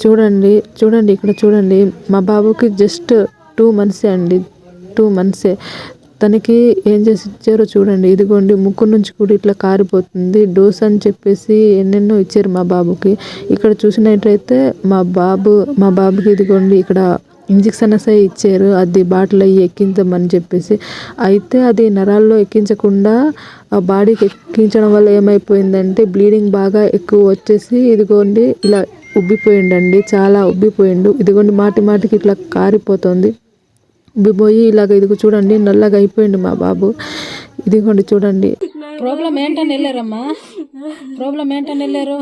చూడండి చూడండి ఇక్కడ చూడండి, మా బాబుకి జస్ట్ 2 మంత్సే అండి, 2 మంత్సే. తనకి ఏం చేసి ఇచ్చారో చూడండి, ఇదిగోండి ముక్కు నుంచి కూడా ఇట్లా కారిపోతుంది. డోస్ అని చెప్పేసి ఎన్నెన్నో ఇచ్చారు మా బాబుకి. ఇక్కడ చూసినట్టయితే మా బాబుకి ఇదిగోండి ఇక్కడ ఇంజెక్షన్ అసలు ఇచ్చారు, అది బాటిల్ అయ్యి ఎక్కించమని చెప్పేసి. అయితే అది నరాల్లో ఎక్కించకుండా ఆ బాడీకి ఎక్కించడం వల్ల ఏమైపోయిందంటే బ్లీడింగ్ బాగా ఎక్కువ వచ్చేసి ఇదిగోండి ఇలా ఉబ్బిపోయిండండి, చాలా ఉబ్బిపోయిండు. ఇదిగోండి మాటి మాటికి ఇట్లా కారిపోతుంది, ఉబ్బిపోయి ఇలాగ. ఇదిగో చూడండి నల్లగా అయిపోయిండు మా బాబు. ఇదిగోండి చూడండి. ప్రాబ్లం ఏంటని వెళ్ళారమ్మా? ప్రాబ్లం ఏంటని వెళ్ళారు?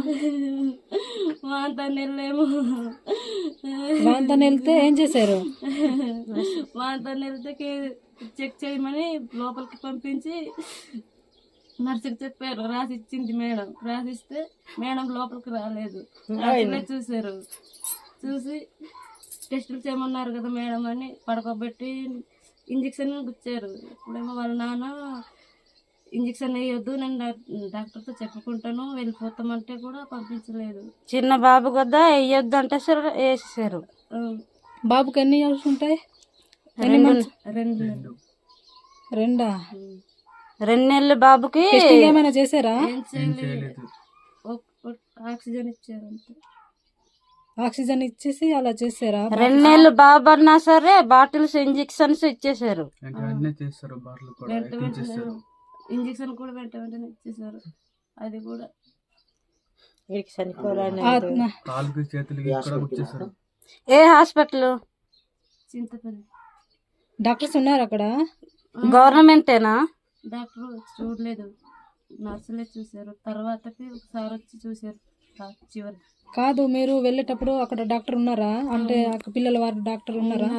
వాంతని వెళ్తే ఏం చేశారు? వాంతని వెళ్తే చెక్ చేయమని లోపలికి పంపించి నర్సుకి చెప్పారు, రాసి ఇచ్చింది మేడం. రాసిస్తే మేడం లోపలికి రాలేదు, చూసారు. చూసి టెస్టులు చేయమన్నారు కదా మేడం అని పడుకోబెట్టి ఇంజక్షన్ గుచ్చారు. ఇప్పుడేమో వాళ్ళ నాన్న ఇంజక్షన్ వేయొద్దు, నేను డాక్టర్తో చెప్పుకుంటాను వెళ్ళిపోతామంటే కూడా పంపించలేదు. చిన్న బాబు కదా వేయొద్దు అంటే సరే వేసేసారు. బాబుకి ఎన్ని ఇయర్స్ ఉంటాయి? 2 నెలలు బాబుకి. ఏమైనా చేశారా? ఆక్సిజన్ ఇచ్చారు అంతే. ఆక్సిజన్ ఇచ్చేసి అలా చేశారా? 2 నెలలు బాబు అన్నా సరే బాటిల్స్ ఇంజెక్షన్స్ ఇచ్చేసారు. ఇంజక్షన్ కూడా వెంటనే ఇచ్చేసారు. అది కూడా ఏ హాస్పిటల్? చింతపల్లి. డాక్టర్స్ ఉన్నారు అక్కడ? గవర్నమెంటేనా? డాక్టర్ చూడలేదు, నర్సులే చూసారు. తర్వాతకి ఒకసారి వచ్చి చూసారు చివరి. కాదు, మీరు వెళ్ళేటప్పుడు అక్కడ డాక్టర్ ఉన్నారా? అంటే పిల్లల వారి డాక్టర్ ఉన్నారా?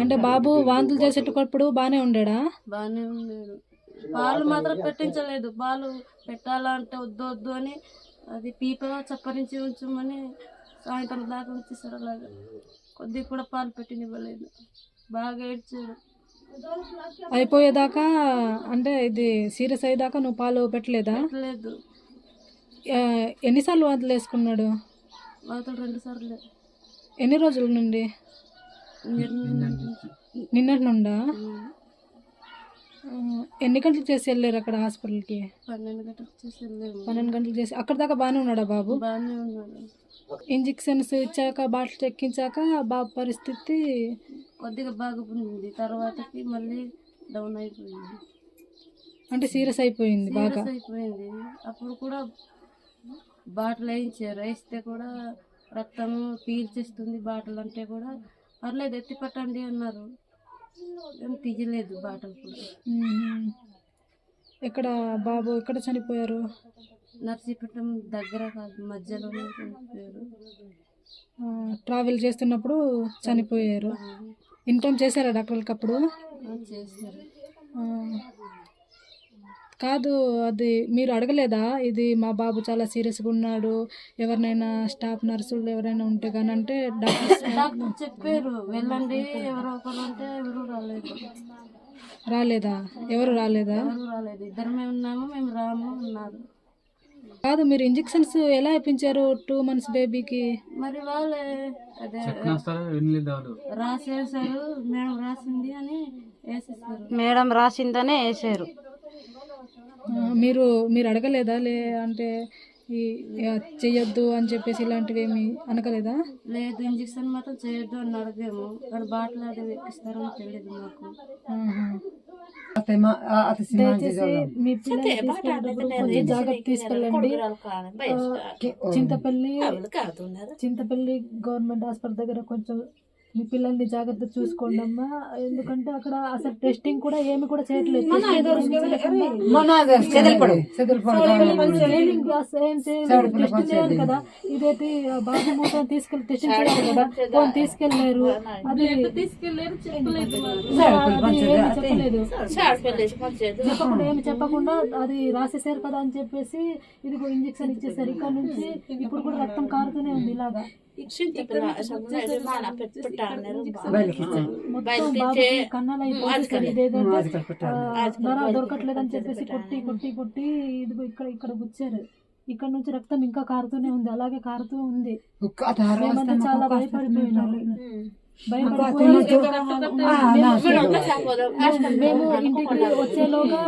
అంటే బాబు వాంతులు చేసేటప్పుడు బానే ఉండేడా? బానే ఉండేడు. పాలు మాత్రం పెట్టించలేదు. పాలు పెట్టాలంటే వద్దు అని అది పీపగా చప్పరించి ఉంచమని సాయంత్రం దాకా ఉంచేసారు. అలాగా కొద్దిగా కూడా పాలు పెట్టినివ్వలేదు, బాగా ఏడ్చాడు. అయిపోయేదాకా అంటే ఇది సీరియస్ అయ్యేదాకా నువ్వు పాలు పెట్టలేదా? లేదు. ఎన్నిసార్లు వాంతులు వేసుకున్నాడు? వాంతులు 2 సార్లు. ఎన్ని రోజుల నుండి? నిన్నటి నుండా? ఎన్ని గంటలు చేసి వెళ్ళారు అక్కడ హాస్పిటల్కి? 12 గంటలకు చేసి వెళ్ళాము. 12 గంటలు చేసి అక్కడ దాకా బాగానే ఉన్నాడా బాబు? బాగానే ఉన్నాడు. ఇంజెక్షన్స్ ఇచ్చాక బాటిల్ ఎక్కించాక బాబు పరిస్థితి కొద్దిగా బాగుంది. తర్వాతకి మళ్ళీ డౌన్ అయిపోయింది, అంటే సీరియస్ అయిపోయింది, బాగా అయిపోయింది. అప్పుడు కూడా బాటిల్ వేయించారు, వేస్తే కూడా రక్తము పీల్చేస్తుంది బాటిల్ అంటే కూడా పర్లేదు ఎత్తి పట్టండి అన్నారు, ఏం తీయలేదు బాటిల్ కూడా. ఎక్కడ బాబు ఎక్కడ చనిపోయారు? నర్సీపట్నం దగ్గర కాదు, మధ్యలోనే చనిపోయారు. ట్రావెల్ చేస్తున్నప్పుడు చనిపోయారు. ఇన్ఫామ్ చేశారా డాక్టర్లకి అప్పుడు? చేశారు. కాదు, అది మీరు అడగలేదా? ఇది మా బాబు చాలా సీరియస్గా ఉన్నాడు, ఎవరినైనా స్టాఫ్ నర్సులు ఎవరైనా ఉంటే కానీ అంటే డాక్టర్ చెప్పారు వెళ్ళండి ఎవరో ఒకరు అంటే ఎవరు రాలేదు. రాలేదా? ఎవరు రాలేదా? రాలేదు, ఇద్దరమే ఉన్నాము, మేము రాము అన్నారు. కాదు, మీరు ఇంజెక్షన్స్ ఎలా ఇప్పించారు 2 మంత్స్ బేబీకి? మరి వాళ్ళే అదే రాసేసారు, మేడం రాసింది అని వేసేసారు. మేడం రాసిందనే వేసారు. మీరు అడగలేదా? అంటే ఈ చెయ్యొద్దు అని చెప్పేసి ఇలాంటివి ఏమి అనకలేదా? లేదు, ఇంజక్షన్ మాత్రం చేయొద్దు అని అడిగాము, కానీ బాటిల్ అది ఎక్కిస్తారని తెలియదు మాకు. దయచేసి మీ పిల్లల్ని జాగ్రత్త తీసుకెళ్ళండి. చింతపల్లి గవర్నమెంట్ హాస్పిటల్ దగ్గర కొంచెం మీ పిల్లల్ని జాగ్రత్త చూసుకోండి అమ్మా, ఎందుకంటే అక్కడ అసలు టెస్టింగ్ కూడా ఏమి కూడా చేయట్లేదు కదా. ఇదైతే బాబు మొత్తం తీసుకెళ్ళి టెస్టింగ్ చేయాలి కదా, ఫోన్ తీసుకెళ్ళారు, అది చెప్పలేదు, ఏమి చెప్పకుండా అది రాసేసారు కదా అని చెప్పేసి ఇదిగో ఇంజెక్షన్ ఇచ్చేసారు. ఇక్కడ నుంచి ఇప్పుడు కూడా రక్తం కారుతూనే ఉంది ఇలాగా. దొరకట్లేదని చెప్పేసి కొట్టి ఇదిగో ఇక్కడ గుచ్చారు. ఇక్కడ నుంచి రక్తం ఇంకా కారుతూనే ఉంది, అలాగే కారుతూ ఉంది. మేమంతా చాలా భయపడిపోయినాము. మేము ఇంటికి వచ్చేలోగా